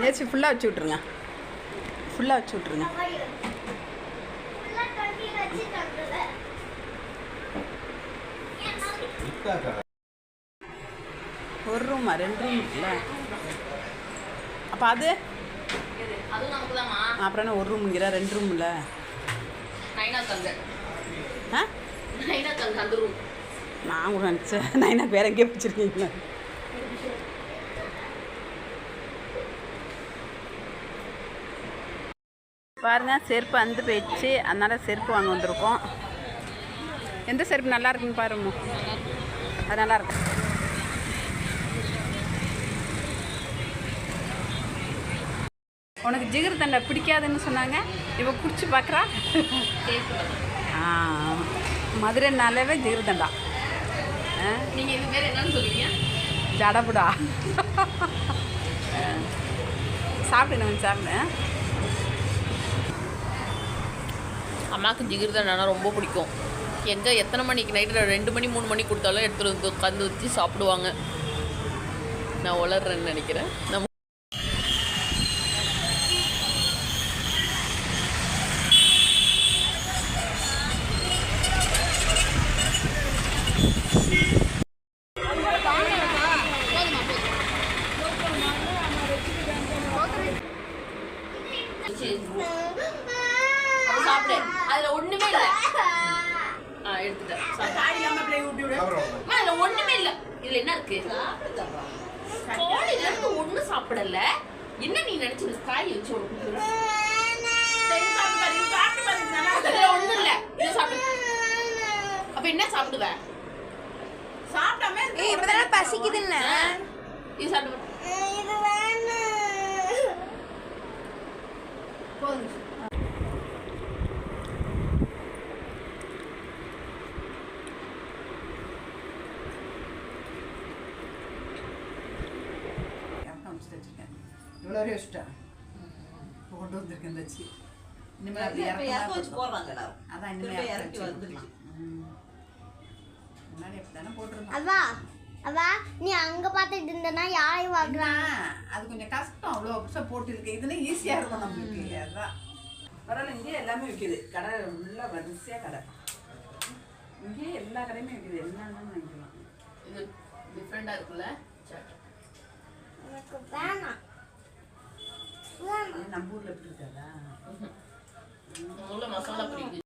ஏதாச்சும் ஃபுல்லாக வச்சு விட்ருங்க, ஃபுல்லாக வச்சு விட்ருங்க. ஒரு ரூமா 2 ரூம் இருக்குல்ல, அப்போ அது அப்புறம் என்ன 1 ரூமுங்கிற 2 ரூம் இல்லை? நான் கூட நினச்சேன் நைனா பேர் எங்கேயே பிடிச்சிருக்கீங்களா? பாருங்க, செருப்பு அந்து போயிடுச்சு, அதனால் செருப்பு வாங்க வந்திருக்கோம். எந்த செருப்பு நல்லா இருக்குன்னு பாருங்க. அது நல்லா இருக்கு. உனக்கு ஜிகர் தண்டை பிடிக்காதுன்னு சொன்னாங்க, இப்போ குடிச்சு பார்க்குறா. மதுரைனாலே ஜிகர் தண்டா. நீங்கள் இது பேர் என்னன்னு சொல்லுவீங்க? ஜடபுடா. சாப்பிடுங்க, சாப்பிடுங்க. அம்மாவுக்கு ஜிகிர் தண்டானா ரொம்ப பிடிக்கும். எங்கே எத்தனை மணிக்கு நைட்டு 2 மணி 3 மணி கொடுத்தாலும் எடுத்துகிட்டு வந்து உட்காந்து வச்சு சாப்பிடுவாங்க. நான் வளர்றேன்னு நினைக்கிறேன். நம்ம சாப்பிடு, அதுல ஒண்ணுமே இல்லை. எடுத்துட்டேன். அதுல ஒண்ணுமே இல்லை. இதுல என்ன இருக்கு? கோழில இருந்து ஒண்ணும் சாப்பிடல. என்ன நீ நினைச்சு காய் வச்சு ஒண்ணு ஒண்ணும் இல்ல. இதை சாப்பிடு. அப்ப என்ன சாப்பிடுவ? சாப்பிடாம பசிக்குதுன்னு இது சாப்பிடு. போதும். இவ்வளோ வச்சுட்டா கொண்டு வந்திருக்கேன் தச்சு. இனிமேல் அதான் இனிமேல் இறக்கி வந்துருச்சு. முன்னாடி எப்படி தானே போட்டுருந்தோம். அவா நீ அங்க பார்த்துட்டு இருந்தனா யாரை வாங்குறான்? அது கொஞ்சம் கஷ்டம். அவ்வளோ வருஷம் போட்டுருக்கு. இதுல ஈஸியாக இருக்கும் நம்மளுக்கு. அதுதான் பரவாயில்ல. இங்கேயே எல்லாமே விற்கிது. கடை ஃபுல்லாக வரிசையாக கடை. இங்கேயே எல்லா கடையுமே விற்கிது. என்னன்னு வாங்கிக்கலாம். இது டிஃப்ரெண்டாக இருக்குல்ல. எனக்கு வேணாம். நம்ம ஊரில் எப்படி இருக்காதா? மசாலா பிடிக்குது.